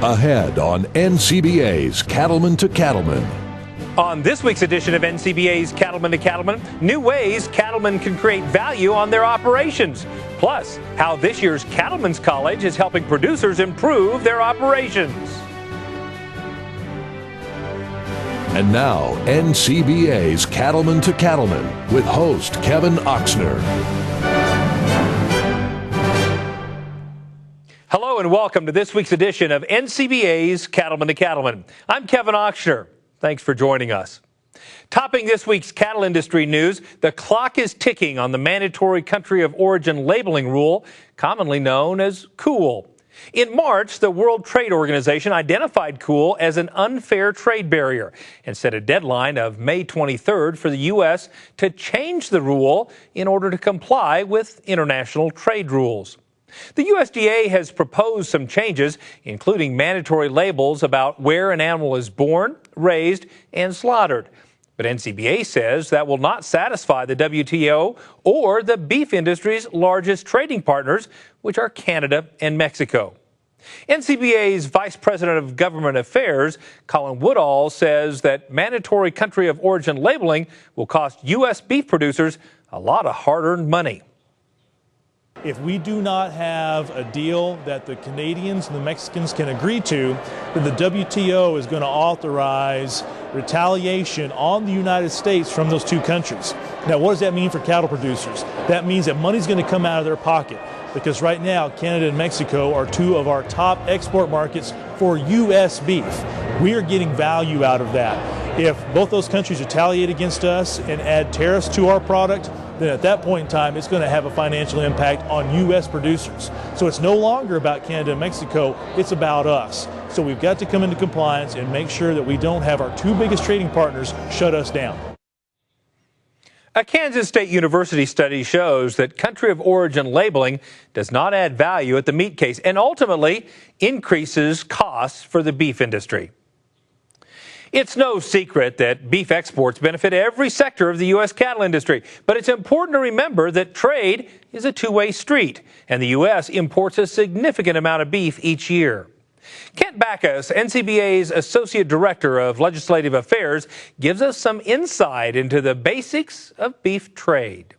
Ahead on NCBA's Cattlemen to Cattlemen. On this week's edition of NCBA's Cattlemen to Cattlemen, new ways cattlemen can create value on their operations. Plus, how this year's Cattlemen's College is helping producers improve their operations. And now, NCBA's Cattlemen to Cattlemen with host Kevin Oxner. Hello and welcome to this week's edition of NCBA's Cattlemen to Cattlemen. I'm Kevin Oxner. Thanks for joining us. Topping this week's cattle industry news, the clock is ticking on the mandatory country of origin labeling rule, commonly known as COOL. In March, the World Trade Organization identified COOL as an unfair trade barrier and set a deadline of May 23rd for the U.S. to change the rule in order to comply with international trade rules. The USDA has proposed some changes, including mandatory labels about where an animal is born, raised, and slaughtered. But NCBA says that will not satisfy the WTO or the beef industry's largest trading partners, which are Canada and Mexico. NCBA's Vice President of Government Affairs, Colin Woodall, says that mandatory country of origin labeling will cost U.S. beef producers a lot of hard-earned money. If we do not have a deal that the Canadians and the Mexicans can agree to, then the WTO is going to authorize retaliation on the United States from those two countries. Now, what does that mean for cattle producers? That means that money's going to come out of their pocket, because right now Canada and Mexico are two of our top export markets for U.S. beef. We are getting value out of that. If both those countries retaliate against us and add tariffs to our product, then at that point in time, it's going to have a financial impact on U.S. producers. So it's no longer about Canada and Mexico, it's about us. So we've got to come into compliance and make sure that we don't have our two biggest trading partners shut us down. A Kansas State University study shows that country of origin labeling does not add value at the meat case and ultimately increases costs for the beef industry. It's no secret that beef exports benefit every sector of the U.S. cattle industry, but it's important to remember that trade is a two-way street, and the U.S. imports a significant amount of beef each year. Kent Backus, NCBA's Associate Director of Legislative Affairs, gives us some insight into the basics of beef trade.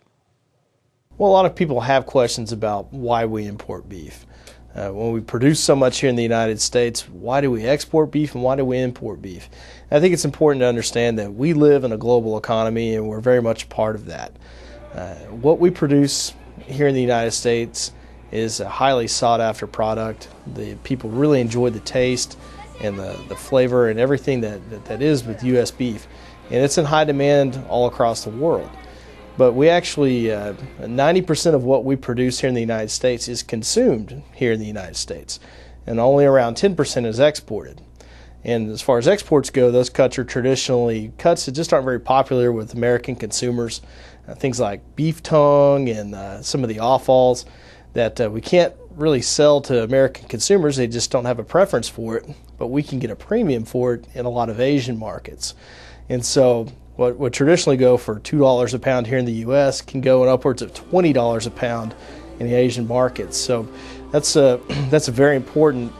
Well, a lot of people have questions about why we import beef. When we produce so much here in the United States, why do we export beef and why do we import beef? I think it's important to understand that we live in a global economy and we're very much a part of that. What we produce here in the United States is a highly sought after product. The people really enjoy the taste and the flavor and everything that is with U.S. beef. And it's in high demand all across the world. But we actually, 90% of what we produce here in the United States is consumed here in the United States. And only around 10% is exported. And as far as exports go, those cuts are traditionally cuts that just aren't very popular with American consumers. Things like beef tongue and some of the offals that we can't really sell to American consumers. They just don't have a preference for it. But we can get a premium for it in a lot of Asian markets. And so what would traditionally go for $2 a pound here in the U.S. can go in upwards of $20 a pound in the Asian markets. So that's a very important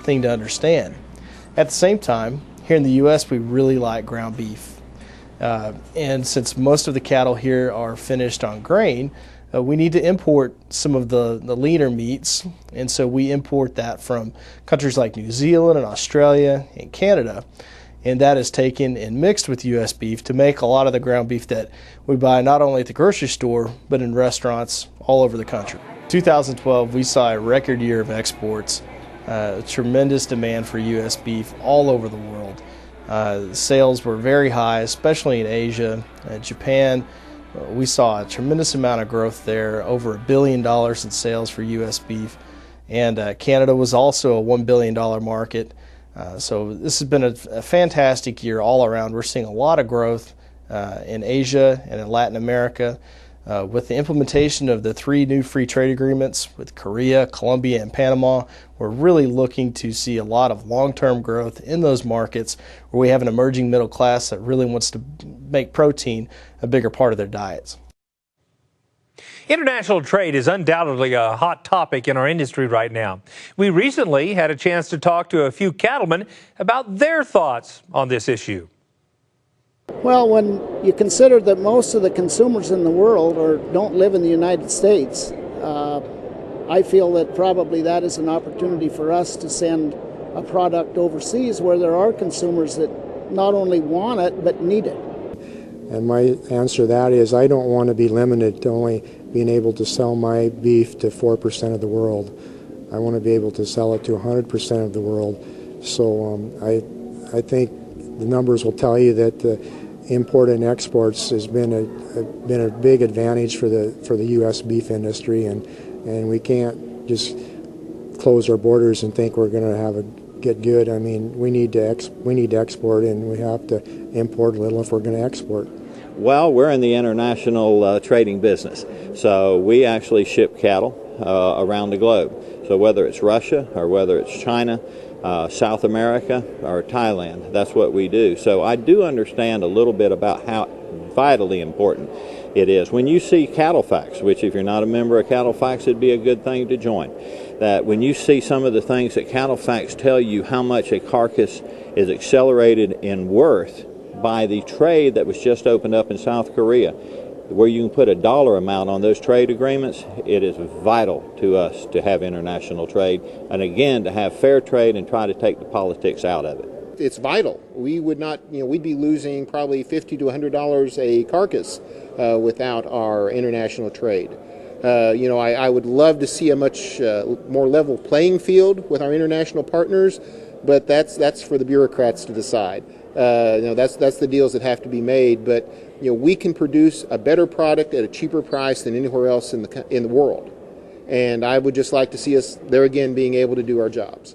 thing to understand. At the same time, here in the U.S. we really like ground beef. And since most of the cattle here are finished on grain, we need to import some of the leaner meats. And so we import that from countries like New Zealand and Australia and Canada. And that is taken and mixed with U.S. beef to make a lot of the ground beef that we buy not only at the grocery store, but in restaurants all over the country. 2012, we saw a record year of exports, tremendous demand for U.S. beef all over the world. Sales were very high, especially in Asia. Japan, we saw a tremendous amount of growth there, over $1 billion in sales for U.S. beef. And Canada was also a $1 billion market. So this has been a fantastic year all around. We're seeing a lot of growth in Asia and in Latin America. With the implementation of the 3 new free trade agreements with Korea, Colombia, and Panama, we're really looking to see a lot of long-term growth in those markets where we have an emerging middle class that really wants to make protein a bigger part of their diets. International trade is undoubtedly a hot topic in our industry right now. We recently had a chance to talk to a few cattlemen about their thoughts on this issue. Well, when you consider that most of the consumers in the world don't live in the United States, I feel that probably that is an opportunity for us to send a product overseas where there are consumers that not only want it, but need it. And my answer to that is I don't want to be limited to only being able to sell my beef to 4% of the world. I want to be able to sell it to 100% of the world. So I think the numbers will tell you that import and exports has been a big advantage for the U.S. beef industry, and we can't just close our borders and think we're going to get good. I mean, we need to export, and we have to import a little if we're going to export. Well, we're in the international trading business, so we actually ship cattle around the globe. So whether it's Russia or whether it's China, South America or Thailand, that's what we do. So I do understand a little bit about how vitally important it is. When you see CattleFax, which if you're not a member of CattleFax, it'd be a good thing to join. That when you see some of the things that CattleFax tell you how much a carcass is accelerated in worth by the trade that was just opened up in South Korea, where you can put a dollar amount on those trade agreements, it is vital to us to have international trade, and again, to have fair trade and try to take the politics out of it. It's vital. We would not, we'd be losing probably $50 to $100 a carcass without our international trade. I would love to see a much more level playing field with our international partners, but that's for the bureaucrats to decide. That's the deals that have to be made. But we can produce a better product at a cheaper price than anywhere else in the world, and I would just like to see us there again being able to do our jobs.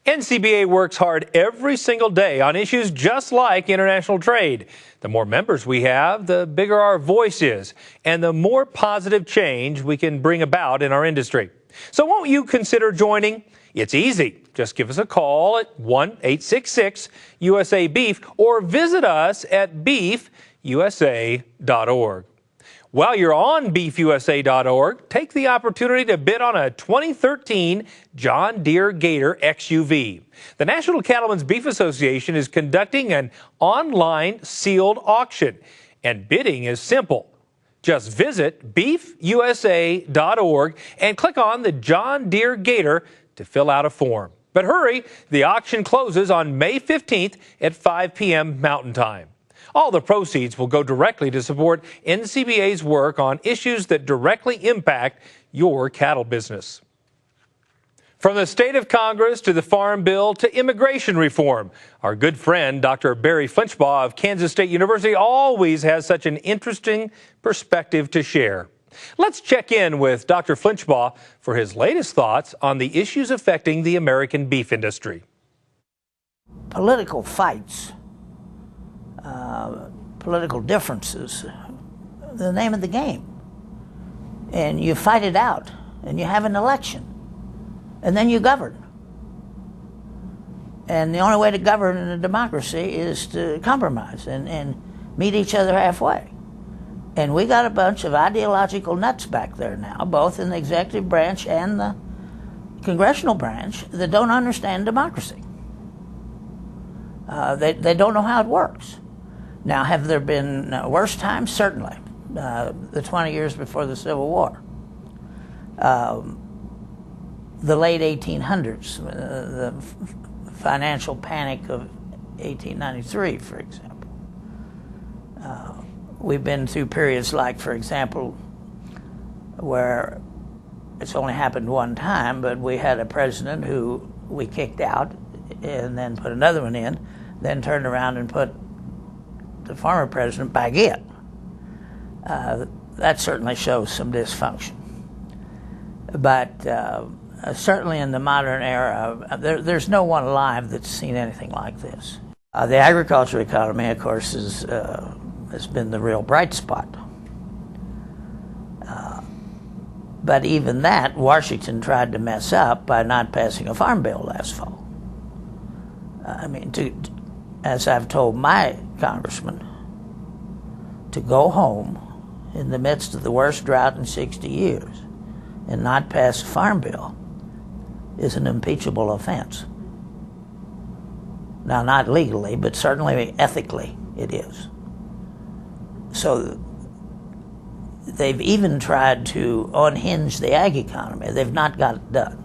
NCBA works hard every single day on issues just like international trade. The more members we have, the bigger our voice is, and the more positive change we can bring about in our industry. So won't you consider joining? It's easy. Just give us a call at 1-866-USA-BEEF or visit us at beefusa.org. While you're on beefusa.org, take the opportunity to bid on a 2013 John Deere Gator XUV. The National Cattlemen's Beef Association is conducting an online sealed auction, and bidding is simple. Just visit beefusa.org and click on the John Deere Gator to fill out a form. But hurry, the auction closes on May 15th at 5 p.m. Mountain Time. All the proceeds will go directly to support NCBA's work on issues that directly impact your cattle business. From the state of Congress to the Farm Bill to immigration reform, our good friend Dr. Barry Flinchbaugh of Kansas State University always has such an interesting perspective to share. Let's check in with Dr. Flinchbaugh for his latest thoughts on the issues affecting the American beef industry. Political fights, political differences, the name of the game. And you fight it out, and you have an election, and then you govern. And the only way to govern in a democracy is to compromise and meet each other halfway. And we got a bunch of ideological nuts back there now, both in the executive branch and the congressional branch, that don't understand democracy. They don't know how it works. Now, have there been worse times? Certainly. The 20 years before the Civil War. The late 1800s, the financial panic of 1893, for example. We've been through periods like, for example, where it's only happened one time, but we had a president who we kicked out and then put another one in, then turned around and put the former president back in. That certainly shows some dysfunction. But certainly in the modern era, there's no one alive that's seen anything like this. The agriculture economy, of course, has been the real bright spot. But even that, Washington tried to mess up by not passing a farm bill last fall. As I've told my congressman, to go home in the midst of the worst drought in 60 years and not pass a farm bill is an impeachable offense. Now, not legally, but certainly ethically it is. So they've even tried to unhinge the ag economy. They've not got it done,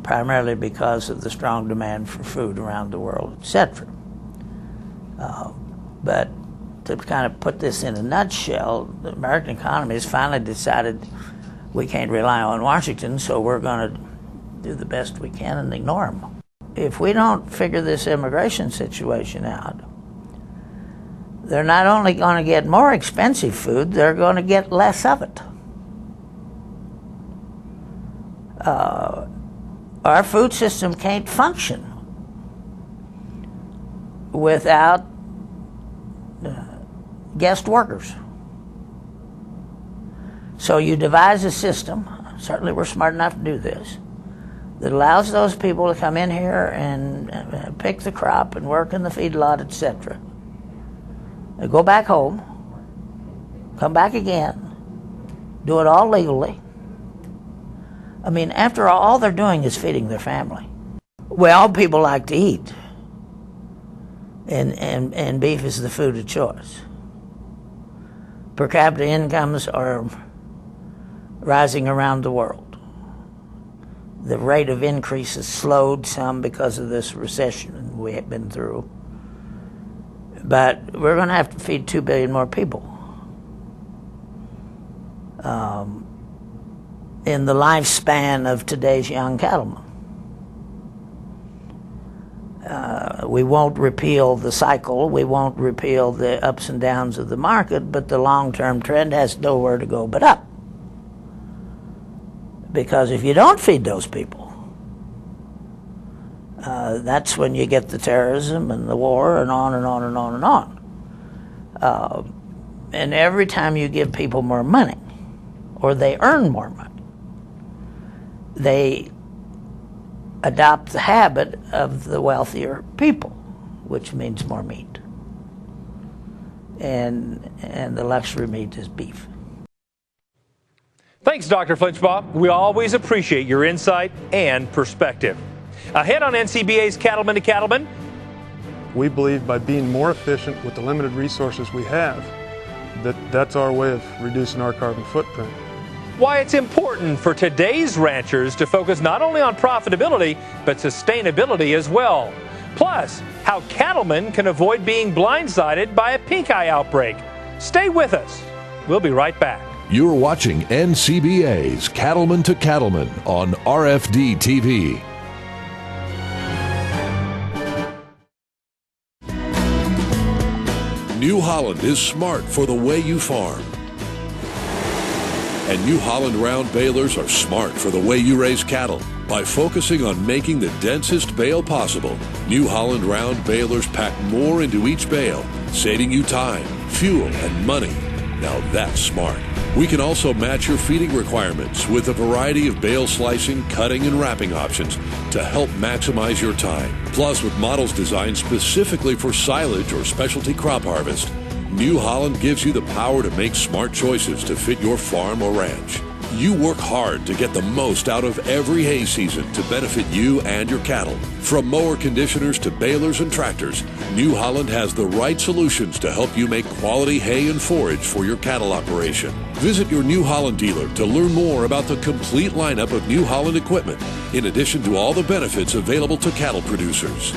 primarily because of the strong demand for food around the world, etc. But to kind of put this in a nutshell, the American economy has finally decided we can't rely on Washington, so we're going to do the best we can and ignore them. If we don't figure this immigration situation out, they're not only going to get more expensive food, they're going to get less of it. Our food system can't function without guest workers. So you devise a system, certainly we're smart enough to do this, that allows those people to come in here and pick the crop and work in the feedlot, etc. They go back home, come back again, do it all legally. I mean, after all they're doing is feeding their family. Well, people like to eat, and beef is the food of choice. Per capita incomes are rising around the world. The rate of increase has slowed some because of this recession we have been through. But we're going to have to feed 2 billion more people in the lifespan of today's young cattlemen. We won't repeal the cycle. We won't repeal the ups and downs of the market, but the long-term trend has nowhere to go but up. Because if you don't feed those people, that's when you get the terrorism and the war and on and on and on and on. And every time you give people more money, or they earn more money, they adopt the habit of the wealthier people, which means more meat. And the luxury meat is beef. Thanks, Dr. Flinchbaugh. We always appreciate your insight and perspective. Ahead on NCBA's Cattlemen to Cattlemen. We believe by being more efficient with the limited resources we have, that's our way of reducing our carbon footprint. Why it's important for today's ranchers to focus not only on profitability, but sustainability as well. Plus, how cattlemen can avoid being blindsided by a pink eye outbreak. Stay with us. We'll be right back. You're watching NCBA's Cattlemen to Cattlemen on RFD TV. New Holland is smart for the way you farm. And New Holland round balers are smart for the way you raise cattle. By focusing on making the densest bale possible, New Holland round balers pack more into each bale, saving you time, fuel, and money. Now that's smart. We can also match your feeding requirements with a variety of bale slicing, cutting, and wrapping options to help maximize your time. Plus, with models designed specifically for silage or specialty crop harvest, New Holland gives you the power to make smart choices to fit your farm or ranch. You work hard to get the most out of every hay season to benefit you and your cattle. From mower conditioners to balers and tractors, New Holland has the right solutions to help you make quality hay and forage for your cattle operation. Visit your New Holland dealer to learn more about the complete lineup of New Holland equipment, in addition to all the benefits available to cattle producers.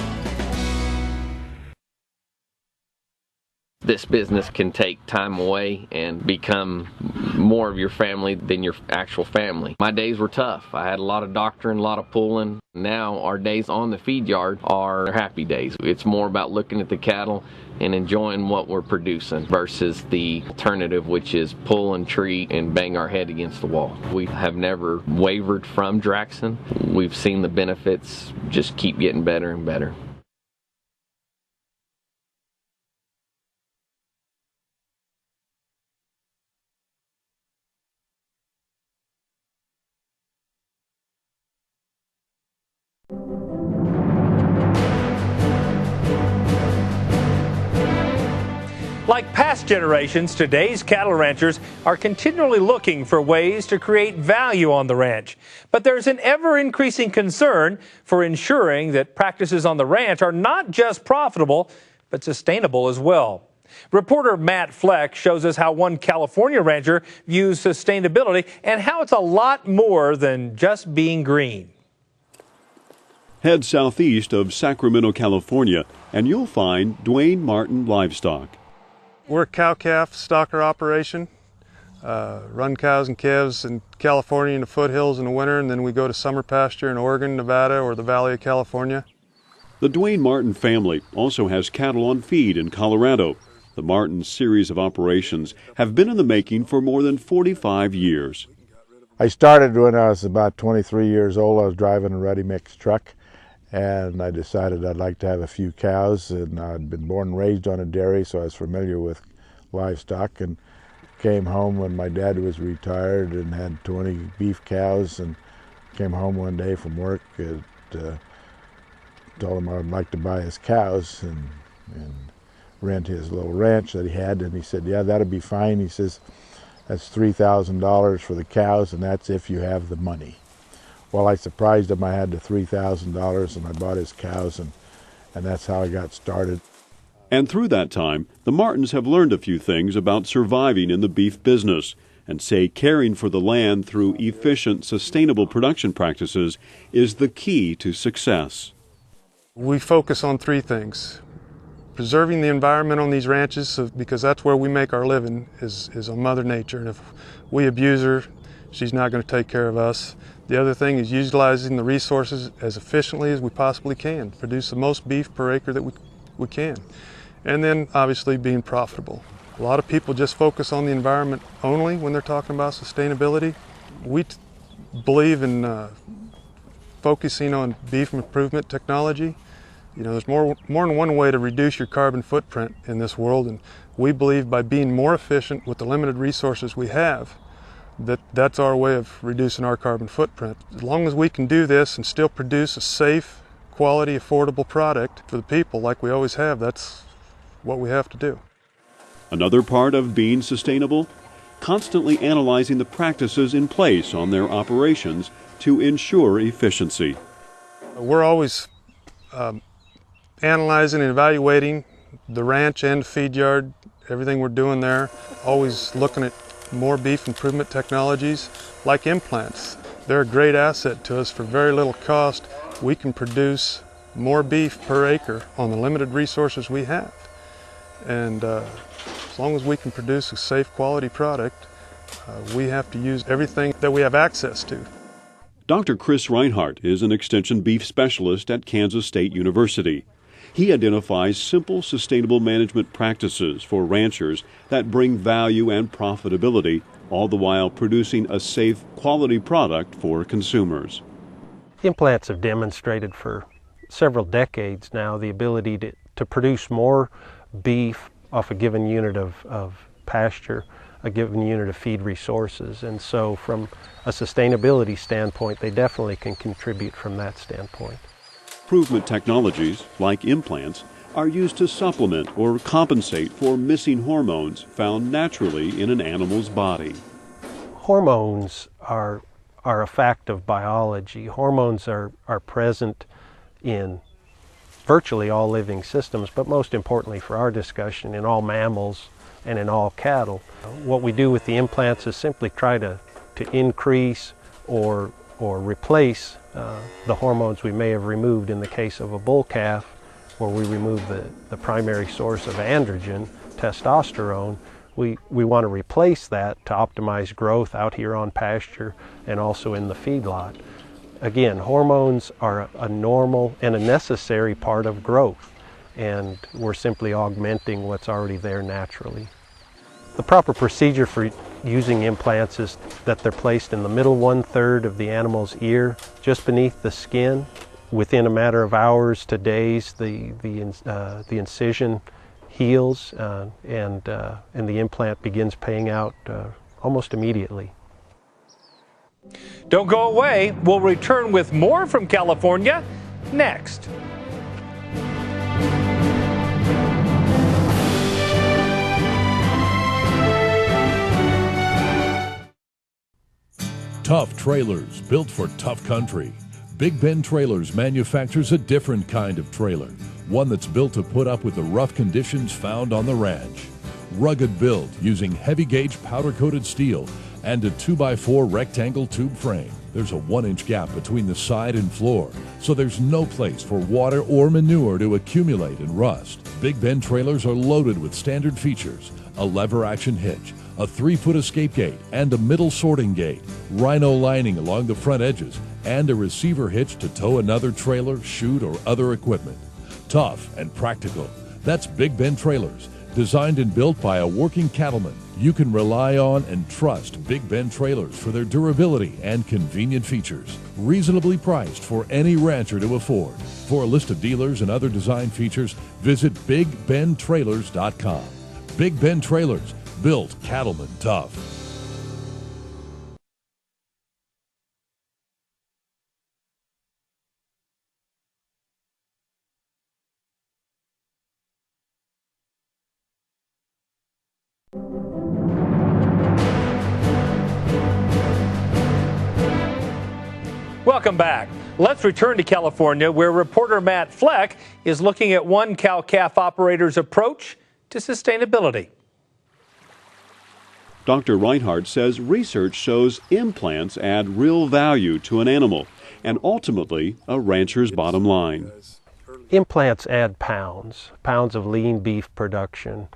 This business can take time away and become more of your family than your actual family. My days were tough. I had a lot of doctoring, a lot of pulling. Now our days on the feed yard are happy days. It's more about looking at the cattle and enjoying what we're producing versus the alternative, which is pull and treat and bang our head against the wall. We have never wavered from Draxon. We've seen the benefits just keep getting better and better. Like past generations, today's cattle ranchers are continually looking for ways to create value on the ranch. But there's an ever-increasing concern for ensuring that practices on the ranch are not just profitable, but sustainable as well. Reporter Matt Fleck shows us how one California rancher views sustainability and how it's a lot more than just being green. Head southeast of Sacramento, California, and you'll find Dwayne Martin Livestock. We're a cow-calf stocker operation. Run cows and calves in California in the foothills in the winter, and then we go to summer pasture in Oregon, Nevada, or the Valley of California. The Dwayne Martin family also has cattle on feed in Colorado. The Martin series of operations have been in the making for more than 45 years. I started when I was about 23 years old. I was driving a ready-mix truck, and I decided I'd like to have a few cows, and I'd been born and raised on a dairy, so I was familiar with livestock, and came home when my dad was retired and had 20 beef cows, and came home one day from work and told him I'd like to buy his cows and rent his little ranch that he had, and he said, yeah, that'd be fine. He says, that's $3,000 for the cows, and that's if you have the money. Well, I surprised him I had the $3,000, and I bought his cows, and that's how I got started. And through that time, the Martins have learned a few things about surviving in the beef business, and say caring for the land through efficient, sustainable production practices is the key to success. We focus on three things. Preserving the environment on these ranches, because that's where we make our living, is on Mother Nature. And if we abuse her, she's not going to take care of us. The other thing is utilizing the resources as efficiently as we possibly can, produce the most beef per acre that we can. And then obviously being profitable. A lot of people just focus on the environment only when they're talking about sustainability. We believe in focusing on beef improvement technology. You know, there's more than one way to reduce your carbon footprint in this world, and we believe by being more efficient with the limited resources we have, that's our way of reducing our carbon footprint. As long as we can do this and still produce a safe, quality, affordable product for the people like we always have, that's what we have to do. Another part of being sustainable? Constantly analyzing the practices in place on their operations to ensure efficiency. We're always analyzing and evaluating the ranch and feed yard, everything we're doing there, always looking at more beef improvement technologies like implants. They're a great asset to us for very little cost. We can produce more beef per acre on the limited resources we have. And as long as we can produce a safe quality product, we have to use everything that we have access to. Dr. Chris Reinhardt is an extension beef specialist at Kansas State University. He identifies simple, sustainable management practices for ranchers that bring value and profitability, all the while producing a safe, quality product for consumers. Implants have demonstrated for several decades now the ability to produce more beef off a given unit of pasture, a given unit of feed resources. And so from a sustainability standpoint, they definitely can contribute from that standpoint. Improvement technologies, like implants, are used to supplement or compensate for missing hormones found naturally in an animal's body. Hormones are a fact of biology. Hormones are present in virtually all living systems, but most importantly for our discussion, in all mammals and in all cattle. What we do with the implants is simply try to increase or replace the hormones we may have removed. In the case of a bull calf, where we remove the primary source of androgen, testosterone, we want to replace that to optimize growth out here on pasture and also in the feedlot. Again, hormones are a normal and a necessary part of growth, and we're simply augmenting what's already there naturally. The proper procedure for using implants is that they're placed in the middle 1/3 of the animal's ear, just beneath the skin. Within a matter of hours to days, the incision heals and the implant begins paying out almost immediately. Don't go away. We'll return with more from California next. Tough trailers built for tough country. Big Ben Trailers manufactures a different kind of trailer, one that's built to put up with the rough conditions found on the ranch. Rugged build using heavy-gauge powder-coated steel and a 2x4 rectangle tube frame. There's a 1-inch gap between the side and floor, so there's no place for water or manure to accumulate and rust. Big Ben trailers are loaded with standard features: a lever-action hitch, a 3-foot escape gate, and a middle sorting gate, rhino lining along the front edges, and a receiver hitch to tow another trailer, chute, or other equipment. Tough and practical. That's Big Ben Trailers, designed and built by a working cattleman. You can rely on and trust Big Ben Trailers for their durability and convenient features. Reasonably priced for any rancher to afford. For a list of dealers and other design features, visit BigBenTrailers.com. Big Ben Trailers, built cattlemen tough. Welcome back. Let's return to California, where reporter Matt Fleck is looking at one cow-calf operator's approach to sustainability. Dr. Reinhardt says research shows implants add real value to an animal and ultimately a rancher's bottom line. Implants add pounds of lean beef production.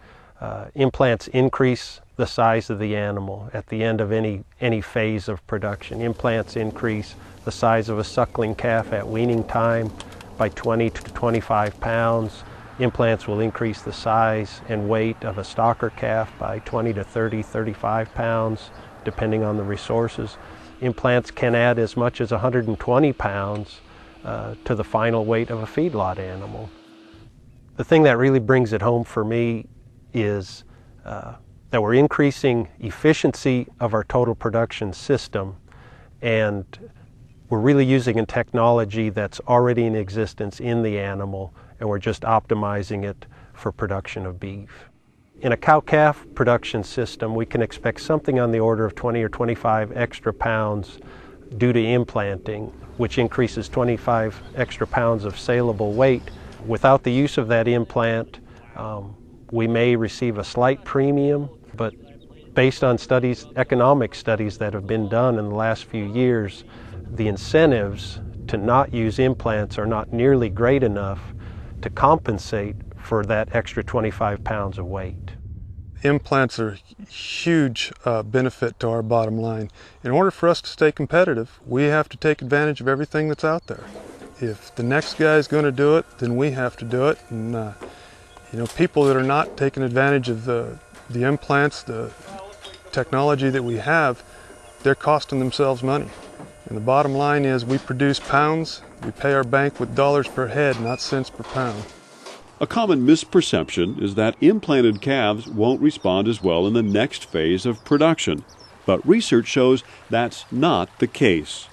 Implants increase the size of the animal at the end of any phase of production. Implants increase the size of a suckling calf at weaning time by 20 to 25 pounds. Implants will increase the size and weight of a stocker calf by 20 to 30, 35 pounds, depending on the resources. Implants can add as much as 120 pounds to the final weight of a feedlot animal. The thing that really brings it home for me is that we're increasing efficiency of our total production system, and we're really using a technology that's already in existence in the animal, and we're just optimizing it for production of beef. In a cow-calf production system, we can expect something on the order of 20 or 25 extra pounds due to implanting, which increases 25 extra pounds of saleable weight. Without the use of that implant, we may receive a slight premium, but based on studies, economic studies that have been done in the last few years, the incentives to not use implants are not nearly great enough to compensate for that extra 25 pounds of weight. Implants are a huge benefit to our bottom line. In order for us to stay competitive, we have to take advantage of everything that's out there. If the next guy is going to do it, then we have to do it. And people that are not taking advantage of the implants, the technology that we have, they're costing themselves money. And the bottom line is we produce pounds, we pay our bank with dollars per head, not cents per pound. A common misperception is that implanted calves won't respond as well in the next phase of production, but research shows that's not the case.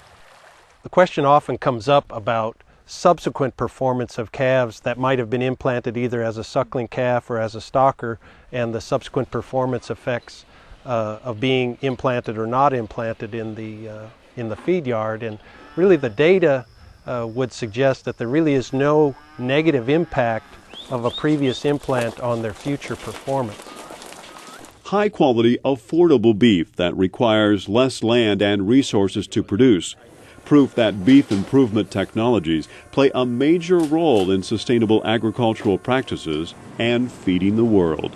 The question often comes up about subsequent performance of calves that might have been implanted either as a suckling calf or as a stocker, and the subsequent performance effects of being implanted or not implanted in the feed yard. And really the data would suggest that there really is no negative impact of a previous implant on their future performance. High quality, affordable beef that requires less land and resources to produce. Proof that beef improvement technologies play a major role in sustainable agricultural practices and feeding the world.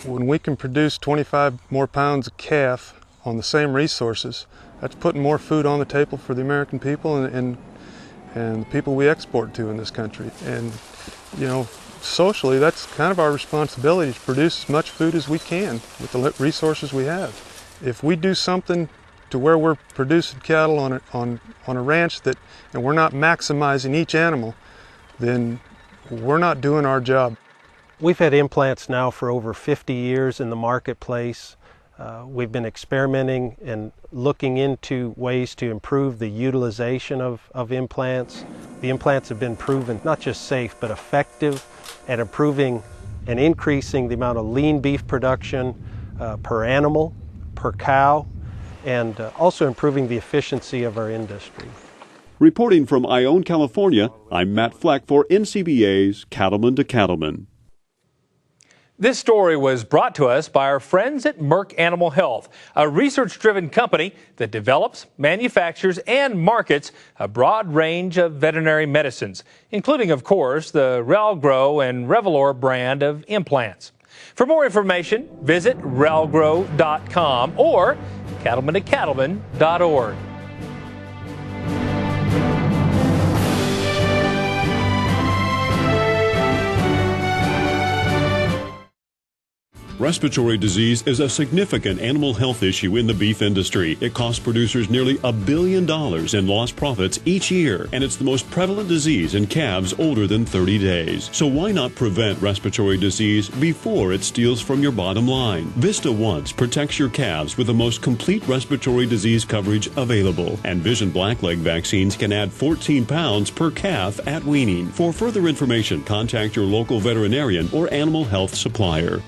When we can produce 25 more pounds of calf on the same resources, that's putting more food on the table for the American people and the people we export to in this country. And, socially, that's kind of our responsibility to produce as much food as we can with the resources we have. If we do something to where we're producing cattle on a ranch and we're not maximizing each animal, then we're not doing our job. We've had implants now for over 50 years in the marketplace. We've been experimenting and looking into ways to improve the utilization of implants. The implants have been proven not just safe but effective at improving and increasing the amount of lean beef production per animal, per cow, and also improving the efficiency of our industry. Reporting from Ione, California, I'm Matt Fleck for NCBA's Cattlemen to Cattlemen. This story was brought to us by our friends at Merck Animal Health, a research-driven company that develops, manufactures, and markets a broad range of veterinary medicines, including, of course, the Relgrow and Revelor brand of implants. For more information, visit relgrow.com or cattlementocattlemen.org. Respiratory disease is a significant animal health issue in the beef industry. It costs producers nearly $1 billion in lost profits each year, and it's the most prevalent disease in calves older than 30 days. So why not prevent respiratory disease before it steals from your bottom line? Vista Once protects your calves with the most complete respiratory disease coverage available, and Vision Blackleg vaccines can add 14 pounds per calf at weaning. For further information, contact your local veterinarian or animal health supplier.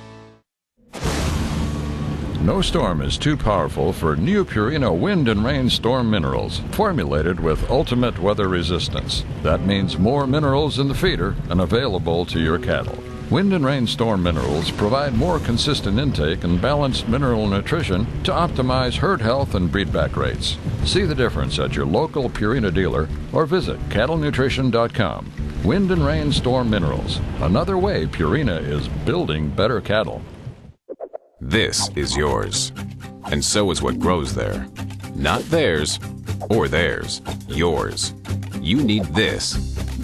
No storm is too powerful for new Purina Wind and Rain Storm Minerals, formulated with ultimate weather resistance. That means more minerals in the feeder and available to your cattle. Wind and Rain Storm Minerals provide more consistent intake and balanced mineral nutrition to optimize herd health and breedback rates. See the difference at your local Purina dealer or visit cattlenutrition.com. Wind and Rain Storm Minerals, another way Purina is building better cattle. This is yours, and so is what grows there. Not theirs or theirs, yours. You need this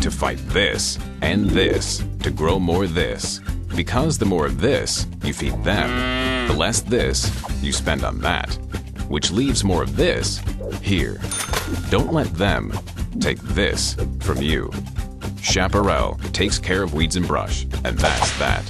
to fight this and this to grow more this. Because the more of this you feed them, the less this you spend on that, which leaves more of this here. Don't let them take this from you. Chaparral takes care of weeds and brush, and that's that.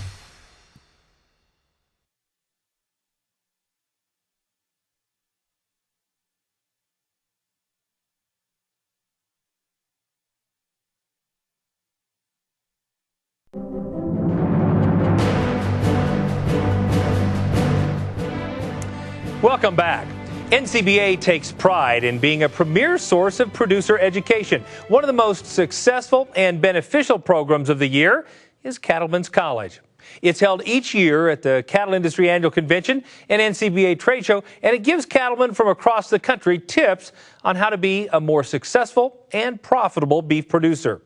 Welcome back. NCBA takes pride in being a premier source of producer education. One of the most successful and beneficial programs of the year is Cattlemen's College. It's held each year at the Cattle Industry Annual Convention and NCBA Trade Show, and it gives cattlemen from across the country tips on how to be a more successful and profitable beef producer.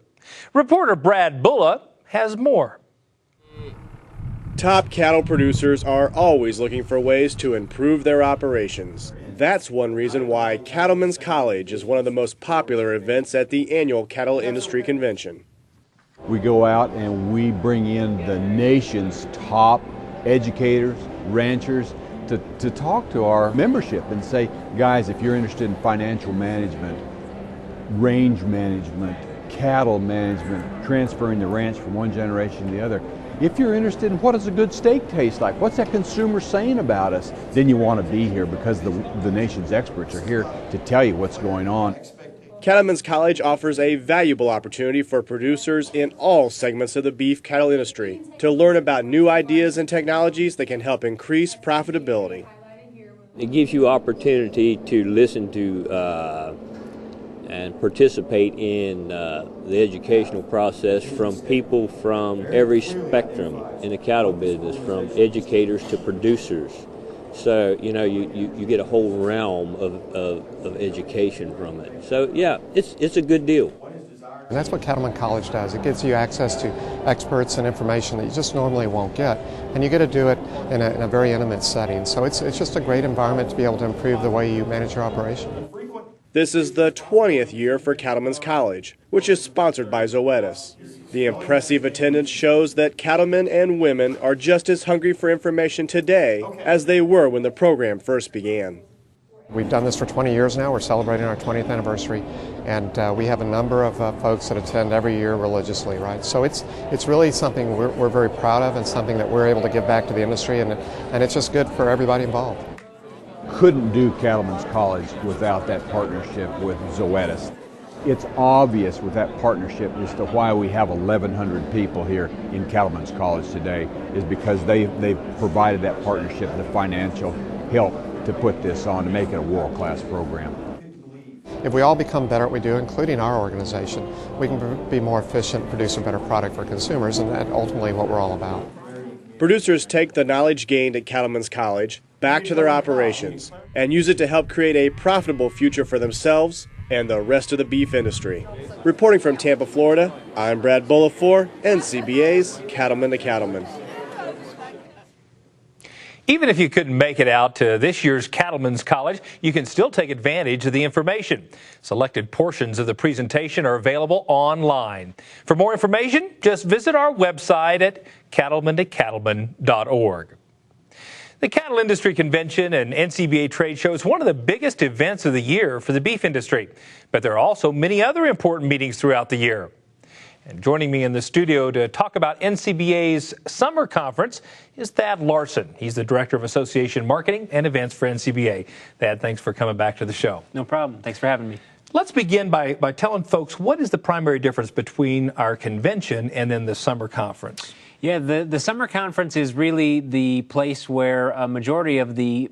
Reporter Brad Bulla has more. Top cattle producers are always looking for ways to improve their operations. That's one reason why Cattlemen's College is one of the most popular events at the annual Cattle Industry Convention. We go out and we bring in the nation's top educators, ranchers, to talk to our membership and say, guys, if you're interested in financial management, range management, cattle management, transferring the ranch from one generation to the other, if you're interested in what does a good steak taste like, what's that consumer saying about us, then you want to be here because the nation's experts are here to tell you what's going on. Cattlemen's College offers a valuable opportunity for producers in all segments of the beef cattle industry to learn about new ideas and technologies that can help increase profitability. It gives you opportunity to listen to and participate in the educational process from people from every spectrum in the cattle business, from educators to producers. So, you know, you get a whole realm of education from it. So, yeah, it's a good deal. And that's what Cattlemen College does. It gives you access to experts and information that you just normally won't get. And you get to do it in a very intimate setting. So it's just a great environment to be able to improve the way you manage your operation. This is the 20th year for Cattlemen's College, which is sponsored by Zoetis. The impressive attendance shows that cattlemen and women are just as hungry for information today as they were when the program first began. We've done this for 20 years now. We're celebrating our 20th anniversary, and we have a number of folks that attend every year religiously, right? So it's really something we're very proud of and something that we're able to give back to the industry, and it's just good for everybody involved. Couldn't do Cattlemen's College without that partnership with Zoetis. It's obvious with that partnership as to why we have 1,100 people here in Cattlemen's College today is because they've provided that partnership, the financial help to put this on, to make it a world-class program. If we all become better at what we do, including our organization, we can be more efficient, produce a better product for consumers, and that's ultimately what we're all about. Producers take the knowledge gained at Cattlemen's College back to their operations and use it to help create a profitable future for themselves and the rest of the beef industry. Reporting from Tampa, Florida, I'm Brad Bullough for NCBA's Cattlemen to Cattlemen. Even if you couldn't make it out to this year's Cattlemen's College, you can still take advantage of the information. Selected portions of the presentation are available online. For more information, just visit our website at cattlementocattlemen.org. The Cattle Industry Convention and NCBA Trade Show is one of the biggest events of the year for the beef industry, but there are also many other important meetings throughout the year. And joining me in the studio to talk about NCBA's summer conference is Thad Larson. He's the Director of Association Marketing and Events for NCBA. Thad, thanks for coming back to the show. No problem. Thanks for having me. Let's begin by telling folks what is the primary difference between our convention and then the summer conference? Yeah, the summer conference is really the place where a majority of the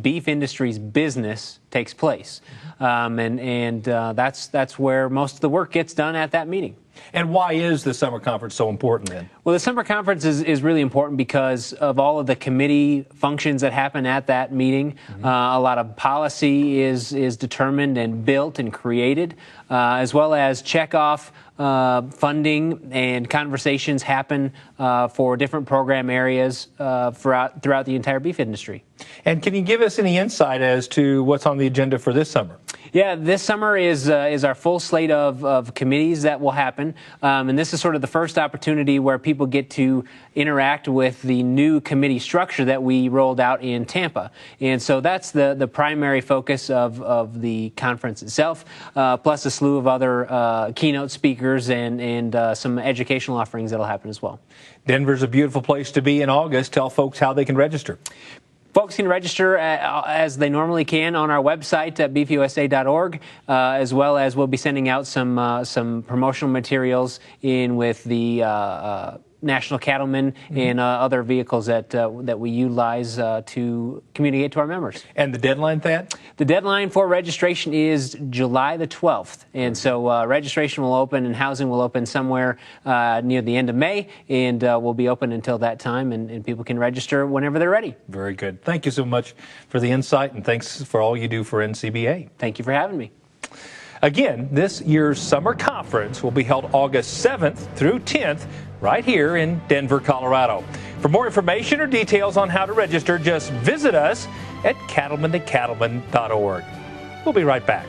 beef industry's business takes place. That's where most of the work gets done at that meeting. And why is the summer conference so important then? Well, the summer conference is really important because of all of the committee functions that happen at that meeting. Mm-hmm. A lot of policy is determined and built and created, as well as check off funding and conversations happen for different program areas throughout the entire beef industry. And can you give us any insight as to what's on the agenda for this summer? Yeah, this summer is our full slate of committees that will happen, and this is sort of the first opportunity where people get to interact with the new committee structure that we rolled out in Tampa. And so that's the primary focus of the conference itself, plus a slew of other keynote speakers and some educational offerings that will happen as well. Denver's a beautiful place to be in August. Tell folks how they can register. Folks can register as they normally can on our website at beefusa.org, as well as we'll be sending out some promotional materials in with the National Cattlemen and other vehicles that we utilize to communicate to our members. And the deadline, Thad? The deadline for registration is July the 12th. And so registration will open and housing will open somewhere near the end of May, and will be open until that time, and people can register whenever they're ready. Very good. Thank you so much for the insight, and thanks for all you do for NCBA. Thank you for having me. Again, this year's summer conference will be held August 7th through 10th right here in Denver, Colorado. For more information or details on how to register, just visit us at cattlementocattlemen.org. We'll be right back.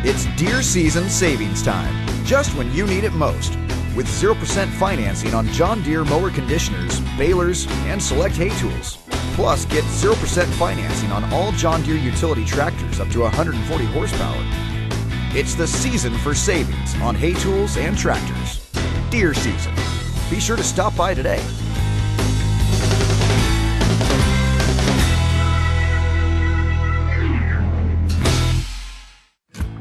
It's deer season savings time, just when you need it most. With 0% financing on John Deere mower conditioners, balers, and select hay tools. Plus, get 0% financing on all John Deere utility tractors up to 140 horsepower. It's the season for savings on hay tools and tractors. Deer season. Be sure to stop by today.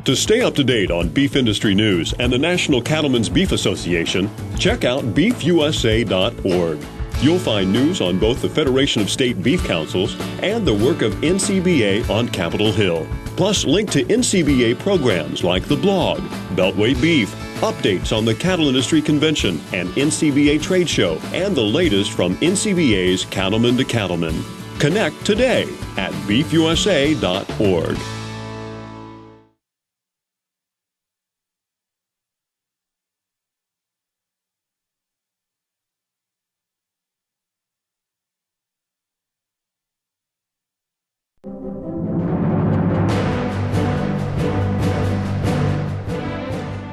To stay up to date on beef industry news and the National Cattlemen's Beef Association, check out beefusa.org. You'll find news on both the Federation of State Beef Councils and the work of NCBA on Capitol Hill. Plus, link to NCBA programs like the blog, Beltway Beef, updates on the Cattle Industry Convention and NCBA Trade Show, and the latest from NCBA's Cattlemen to Cattlemen. Connect today at beefusa.org.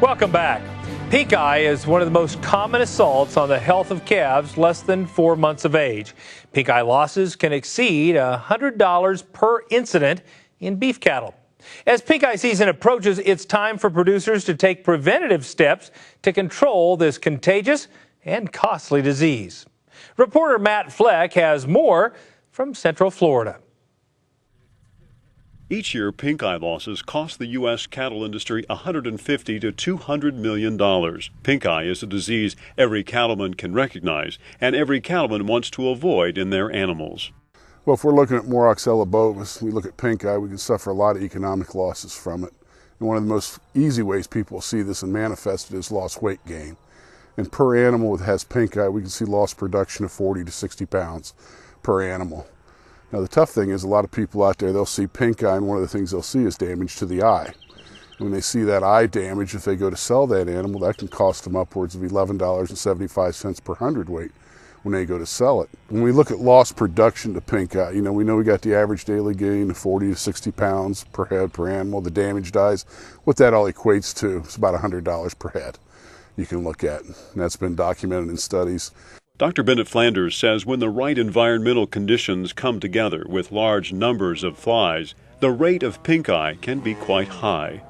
Welcome back. Pink eye is one of the most common assaults on the health of calves less than 4 months of age. Pink eye losses can exceed $100 per incident in beef cattle. As pink eye season approaches, it's time for producers to take preventative steps to control this contagious and costly disease. Reporter Matt Fleck has more from Central Florida. Each year, pink eye losses cost the U.S. cattle industry $150 to $200 million. Pink eye is a disease every cattleman can recognize, and every cattleman wants to avoid in their animals. Well, if we're looking at Moraxella bovis, we look at pink eye, we can suffer a lot of economic losses from it. And one of the most easy ways people will see this and manifest it is lost weight gain. And per animal that has pink eye, we can see lost production of 40 to 60 pounds per animal. Now, the tough thing is a lot of people out there, they'll see pink eye, and one of the things they'll see is damage to the eye. When they see that eye damage, if they go to sell that animal, that can cost them upwards of $11.75 per hundredweight when they go to sell it. When we look at lost production to pink eye, we know we got the average daily gain of 40 to 60 pounds per head per animal. The damaged eyes, what that all equates to is about $100 per head you can look at. And that's been documented in studies. Dr. Bennett Flanders says when the right environmental conditions come together with large numbers of flies, the rate of pink eye can be quite high.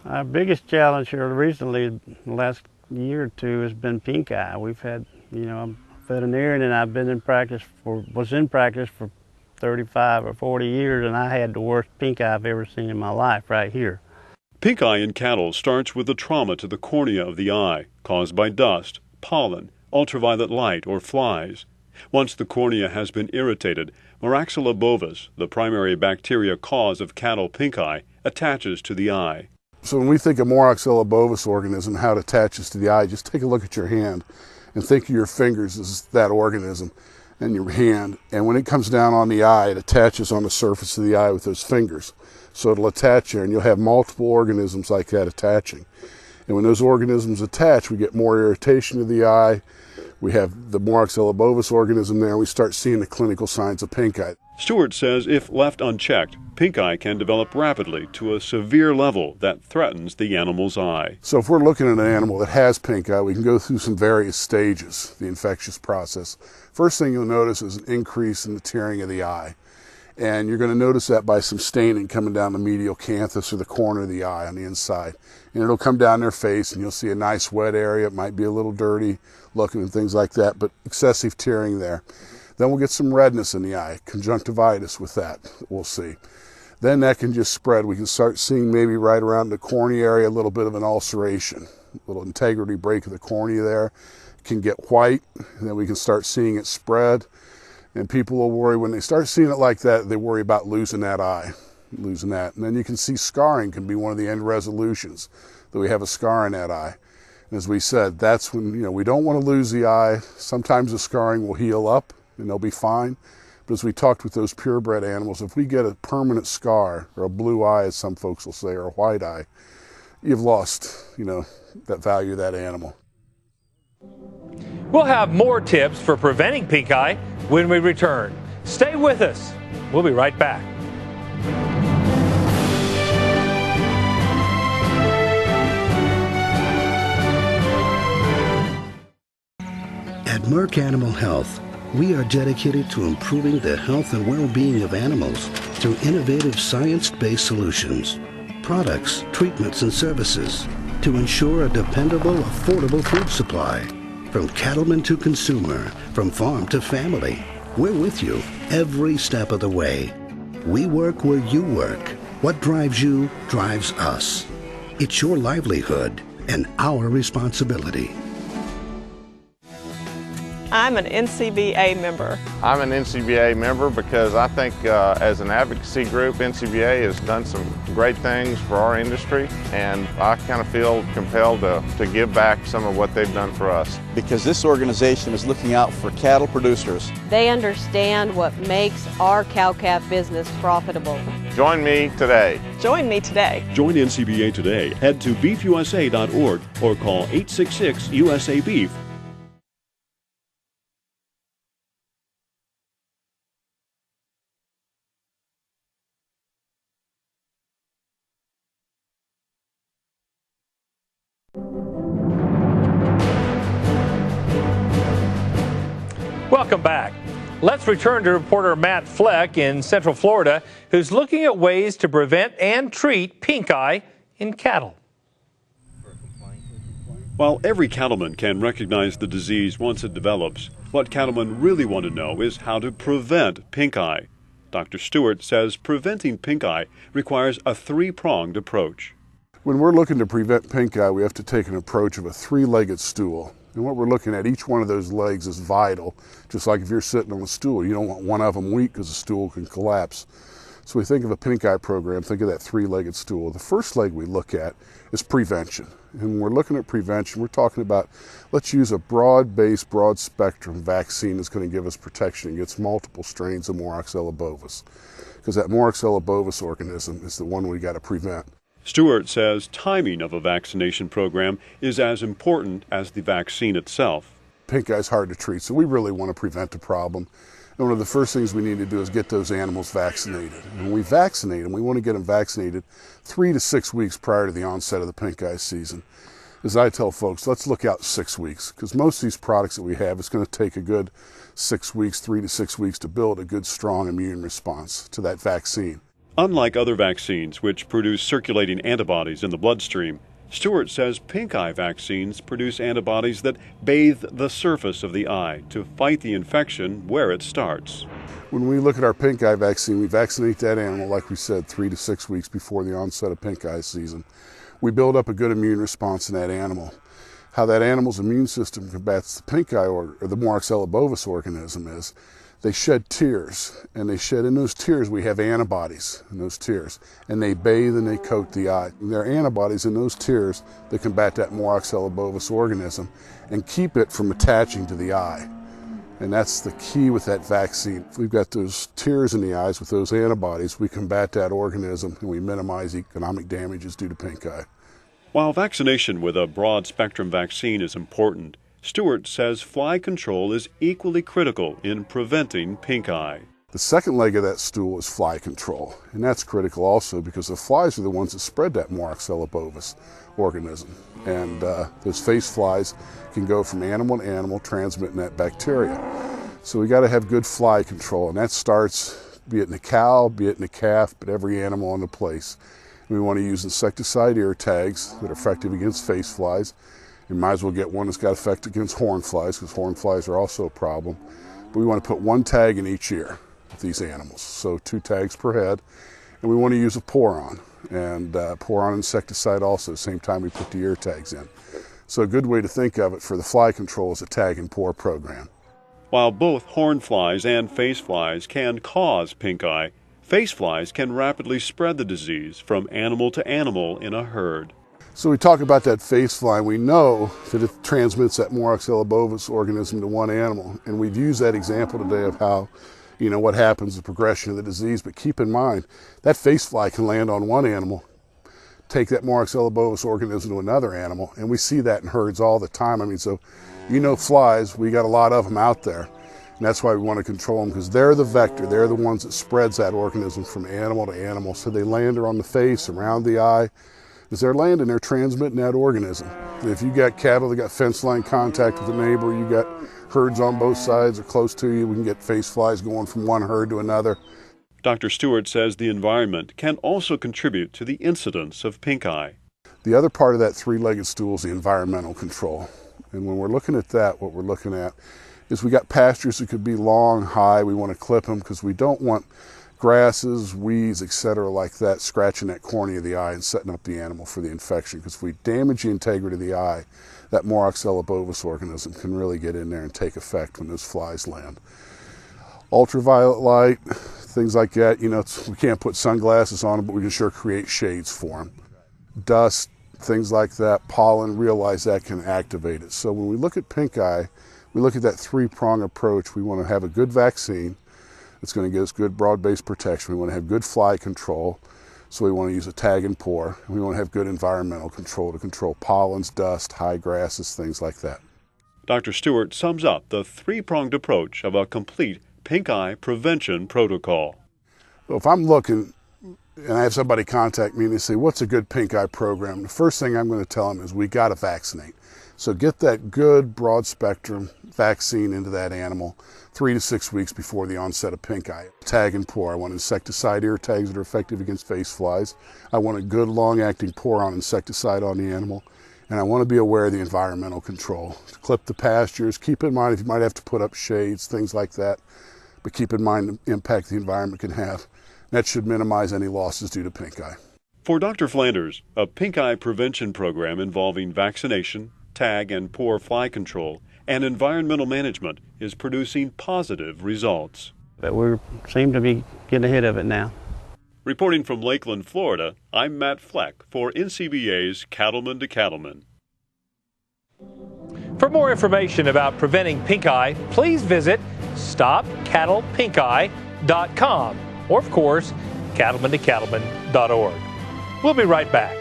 Our biggest challenge here recently, the last year or two, has been pink eye. We've had, I'm a veterinarian and I've been in practice was in practice for 35 or 40 years, and I had the worst pink eye I've ever seen in my life right here. Pink eye in cattle starts with the trauma to the cornea of the eye caused by dust, pollen, ultraviolet light, or flies. Once the cornea has been irritated, Moraxella bovis, the primary bacteria cause of cattle pink eye, attaches to the eye. So when we think of Moraxella bovis organism, how it attaches to the eye, just take a look at your hand and think of your fingers as that organism and your hand. And when it comes down on the eye, it attaches on the surface of the eye with those fingers. So it'll attach there, and you'll have multiple organisms like that attaching. And when those organisms attach, we get more irritation of the eye. We have the Moraxella bovis organism there, and we start seeing the clinical signs of pink eye. Stewart says if left unchecked, pink eye can develop rapidly to a severe level that threatens the animal's eye. So if we're looking at an animal that has pink eye, we can go through some various stages, the infectious process. First thing you'll notice is an increase in the tearing of the eye. And you're going to notice that by some staining coming down the medial canthus or the corner of the eye on the inside. And it'll come down their face, and you'll see a nice wet area. It might be a little dirty looking and things like that, but excessive tearing there. Then we'll get some redness in the eye, conjunctivitis with that, we'll see. Then that can just spread. We can start seeing maybe right around the cornea area a little bit of an ulceration, a little integrity break of the cornea there. It can get white, and then we can start seeing it spread. And people will worry when they start seeing it like that, they worry about losing that eye, losing that. And then you can see scarring can be one of the end resolutions, that we have a scar in that eye. And as we said, that's when, we don't want to lose the eye. Sometimes the scarring will heal up and they'll be fine. But as we talked with those purebred animals, if we get a permanent scar or a blue eye, as some folks will say, or a white eye, you've lost, that value of that animal. We'll have more tips for preventing pink eye when we return. Stay with us. We'll be right back. At Merck Animal Health, we are dedicated to improving the health and well-being of animals through innovative science-based solutions, products, treatments, and services to ensure a dependable, affordable food supply. From cattleman to consumer, from farm to family, we're with you every step of the way. We work where you work. What drives you drives us. It's your livelihood and our responsibility. I'm an NCBA member. I'm an NCBA member because I think as an advocacy group, NCBA has done some great things for our industry, and I kind of feel compelled to give back some of what they've done for us. Because this organization is looking out for cattle producers. They understand what makes our cow-calf business profitable. Join me today. Join me today. Join NCBA today. Head to beefusa.org or call 866-USA-BEEF. Welcome back. Let's return to reporter Matt Fleck in Central Florida, who's looking at ways to prevent and treat pink eye in cattle. While every cattleman can recognize the disease once it develops, what cattlemen really want to know is how to prevent pink eye. Dr. Stewart says preventing pink eye requires a three-pronged approach. When we're looking to prevent pink eye, we have to take an approach of a three-legged stool. And what we're looking at, each one of those legs is vital. Just like if you're sitting on a stool, you don't want one of them weak because the stool can collapse. So we think of a pink eye program, think of that three-legged stool. The first leg we look at is prevention. And when we're looking at prevention, we're talking about, let's use a broad-based, broad-spectrum vaccine that's going to give us protection against multiple strains of Moraxella bovis. Because that Moraxella bovis organism is the one we got to prevent. Stewart says timing of a vaccination program is as important as the vaccine itself. Pink eye is hard to treat, so we really want to prevent the problem. And one of the first things we need to do is get those animals vaccinated. And when we vaccinate them, we want to get them vaccinated 3 to 6 weeks prior to the onset of the pink eye season. As I tell folks, let's look out 6 weeks, because most of these products that we have, it's going to take a good 6 weeks, 3 to 6 weeks to build a good, strong immune response to that vaccine. Unlike other vaccines, which produce circulating antibodies in the bloodstream, Stewart says pink eye vaccines produce antibodies that bathe the surface of the eye to fight the infection where it starts. When we look at our pink eye vaccine, we vaccinate that animal, like we said, 3 to 6 weeks before the onset of pink eye season. We build up a good immune response in that animal. How that animal's immune system combats the pink eye or the Moraxella bovis organism is they shed tears, and they shed in those tears, we have antibodies in those tears, and they bathe and they coat the eye. And there are antibodies in those tears that combat that Moraxella bovis organism and keep it from attaching to the eye. And that's the key with that vaccine. If we've got those tears in the eyes with those antibodies, we combat that organism and we minimize economic damages due to pink eye. While vaccination with a broad-spectrum vaccine is important, Stewart says fly control is equally critical in preventing pink eye. The second leg of that stool is fly control, and that's critical also because the flies are the ones that spread that Moraxella bovis organism. And those face flies can go from animal to animal transmitting that bacteria. So we got to have good fly control, and that starts, be it in a cow, be it in a calf, but every animal on the place. We want to use insecticide ear tags that are effective against face flies. You might as well get one that's got effect against horn flies, because horn flies are also a problem. But we want to put one tag in each ear of these animals, so 2 tags per head. And we want to use a pour-on, and pour-on insecticide also, same time we put the ear tags in. So a good way to think of it for the fly control is a tag and pour program. While both horn flies and face flies can cause pink eye, face flies can rapidly spread the disease from animal to animal in a herd. So we talk about that face fly. We know that it transmits that Moraxella bovis organism to one animal, and we've used that example today of how, what happens, the progression of the disease. But keep in mind, that face fly can land on one animal, take that Moraxella bovis organism to another animal, and we see that in herds all the time. So flies, we got a lot of them out there, and that's why we want to control them, because they're the vector, they're the ones that spreads that organism from animal to animal. So they land on the face, around the eye. As they're landing, they're transmitting that organism. And if you got cattle that got fence line contact with a neighbor, you got herds on both sides or close to you, we can get face flies going from one herd to another. Dr. Stewart says the environment can also contribute to the incidence of pink eye. The other part of that three-legged stool is the environmental control. And when we're looking at that, what we're looking at is we got pastures that could be long, high. We want to clip them because we don't want grasses, weeds, etc. like that scratching that cornea of the eye and setting up the animal for the infection. Because if we damage the integrity of the eye, that Moraxella bovis organism can really get in there and take effect when those flies land. Ultraviolet light, things like that, we can't put sunglasses on them, but we can sure create shades for them. Dust, things like that, pollen, realize that can activate it. So when we look at pink eye, we look at that three-prong approach. We want to have a good vaccine that's going to give us good broad-based protection. We want to have good fly control, so we want to use a tag and pour. And we want to have good environmental control to control pollens, dust, high grasses, things like that. Dr. Stewart sums up the three-pronged approach of a complete pink eye prevention protocol. Well, if I'm looking and I have somebody contact me and they say, what's a good pink eye program? The first thing I'm going to tell them is we got to vaccinate. So get that good broad spectrum vaccine into that animal 3 to 6 weeks before the onset of pink eye. Tag and pour. I want insecticide ear tags that are effective against face flies. I want a good long-acting pour-on insecticide on the animal. And I want to be aware of the environmental control. Clip the pastures. Keep in mind if you might have to put up shades, things like that. but keep in mind the impact the environment can have. That should minimize any losses due to pink eye. For Dr. Flanders, a pink eye prevention program involving vaccination, tag and pour fly control, and environmental management is producing positive results. But we seem to be getting ahead of it now. Reporting from Lakeland, Florida, I'm Matt Fleck for NCBA's Cattlemen to Cattlemen. For more information about preventing pink eye, please visit stopcattlepinkeye.com or, of course, cattlementocattlemen.org. We'll be right back.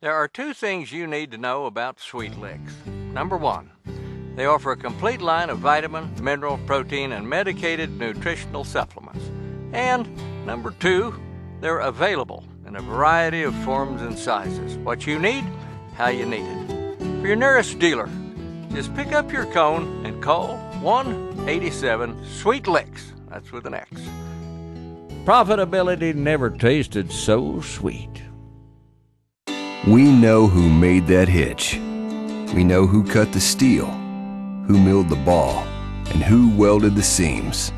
There are two things you need to know about Sweet Licks. Number one, they offer a complete line of vitamin, mineral, protein, and medicated nutritional supplements. And number two, they're available in a variety of forms and sizes. What you need, how you need it. For your nearest dealer, just pick up your cone and call 1-87-SWEET-LICKS. That's with an X. Profitability never tasted so sweet. We know who made that hitch. We know who cut the steel, who milled the ball, and who welded the seams.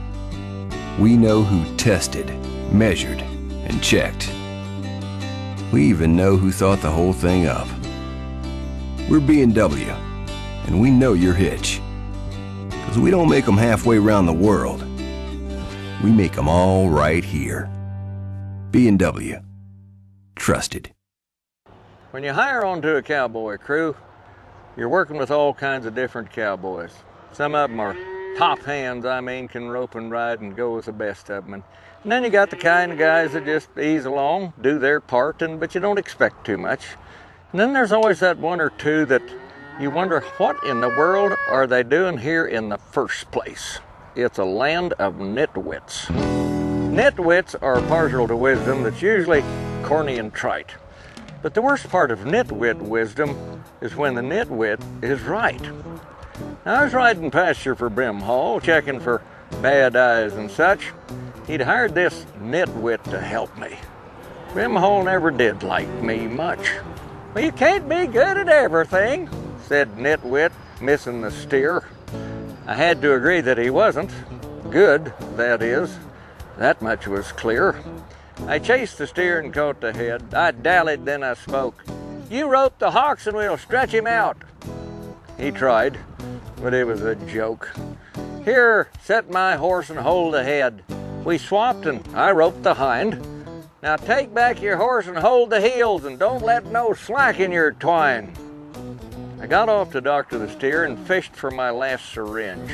We know who tested, measured, and checked. We even know who thought the whole thing up. We're B&W, and we know your hitch. Because we don't make them halfway around the world. We make them all right here. B&W. Trusted. When you hire onto a cowboy crew, you're working with all kinds of different cowboys. Some of them are top hands, can rope and ride and go with the best of them. And then you got the kind of guys that just ease along, do their part, but you don't expect too much. And then there's always that one or two that you wonder, what in the world are they doing here in the first place? It's a land of nitwits. Nitwits are partial to wisdom that's usually corny and trite. But the worst part of nitwit wisdom is when the nitwit is right. Now, I was riding pasture for Brim Hall, checking for bad eyes and such. He'd hired this nitwit to help me. Brim Hall never did like me much. Well, you can't be good at everything, said nitwit, missing the steer. I had to agree that he wasn't. Good, that is. That much was clear. I chased the steer and caught the head. I dallied, then I spoke. You rope the hocks and we'll stretch him out. He tried, but it was a joke. Here, set my horse and hold the head. We swapped and I roped the hind. Now take back your horse and hold the heels and don't let no slack in your twine. I got off to doctor the steer and fished for my last syringe.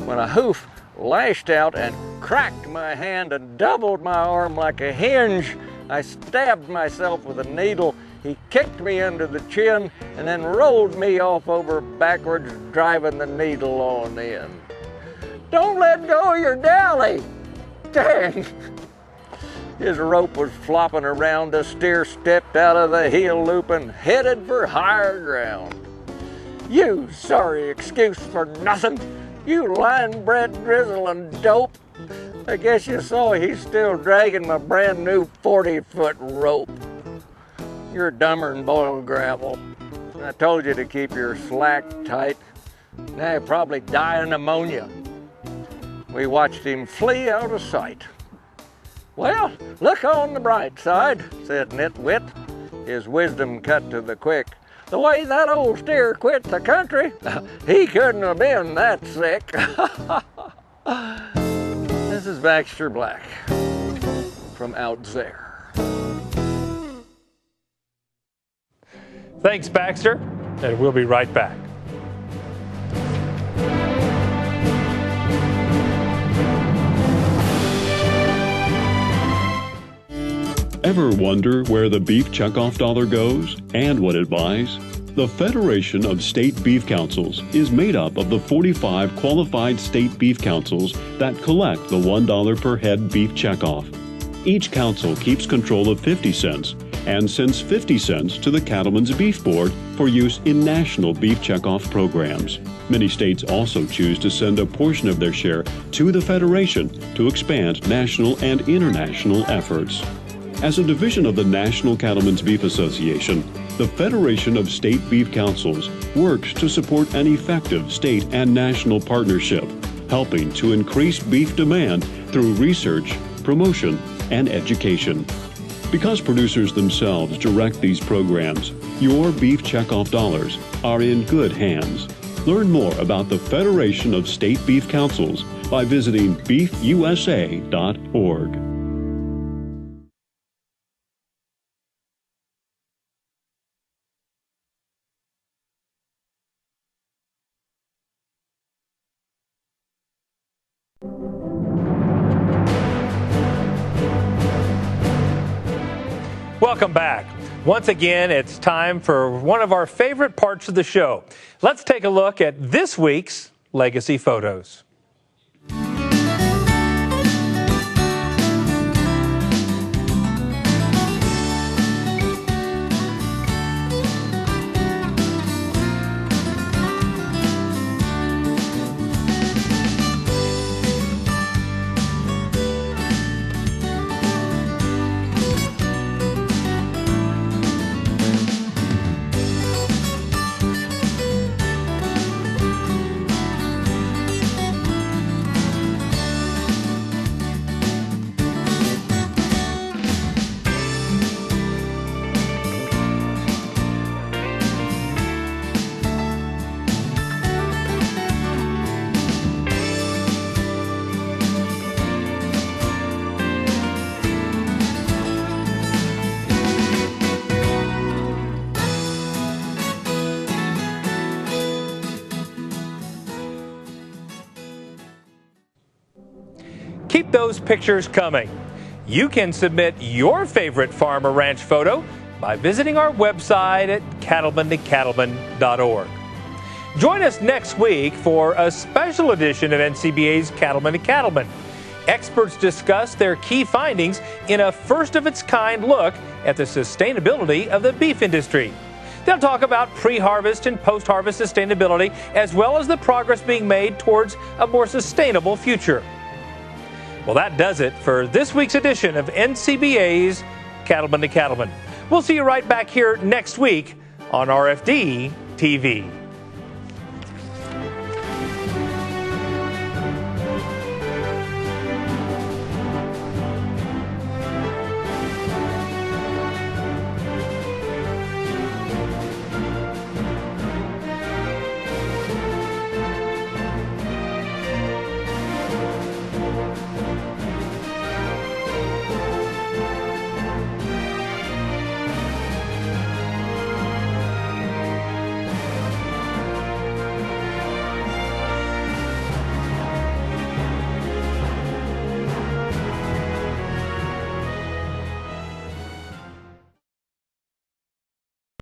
When a hoof lashed out and cracked my hand and doubled my arm like a hinge, I stabbed myself with a needle. He kicked me under the chin and then rolled me off over backwards, driving the needle on in. Don't let go of your dally! Dang! His rope was flopping around. The steer stepped out of the heel loop and headed for higher ground. You sorry excuse for nothing! You line-bred drizzle and dope. I guess you saw he's still dragging my brand new 40-foot rope. You're dumber than boiled gravel. I told you to keep your slack tight. Now you'll probably die of pneumonia. We watched him flee out of sight. Well, look on the bright side, said Nitwit, his wisdom cut to the quick. The way that old steer quit the country, he couldn't have been that sick. This is Baxter Black from out there. Thanks, Baxter, and we'll be right back. Ever wonder where the beef checkoff dollar goes and what it buys? The Federation of State Beef Councils is made up of the 45 qualified state beef councils that collect the $1 per head beef checkoff. Each council keeps control of 50 cents and sends 50 cents to the Cattlemen's Beef Board for use in national beef checkoff programs. Many states also choose to send a portion of their share to the Federation to expand national and international efforts. As a division of the National Cattlemen's Beef Association, the Federation of State Beef Councils works to support an effective state and national partnership, helping to increase beef demand through research, promotion, and education. Because producers themselves direct these programs, your beef checkoff dollars are in good hands. Learn more about the Federation of State Beef Councils by visiting beefusa.org. Welcome back. Once again, it's time for one of our favorite parts of the show. Let's take a look at this week's Legacy Photos. Keep those pictures coming. You can submit your favorite farm or ranch photo by visiting our website at cattlementocattlemen.org. Join us next week for a special edition of NCBA's Cattlemen to Cattlemen. Experts discuss their key findings in a first-of-its-kind look at the sustainability of the beef industry. They'll talk about pre-harvest and post-harvest sustainability, as well as the progress being made towards a more sustainable future. Well, that does it for this week's edition of NCBA's Cattlemen to Cattlemen. We'll see you right back here next week on RFD TV.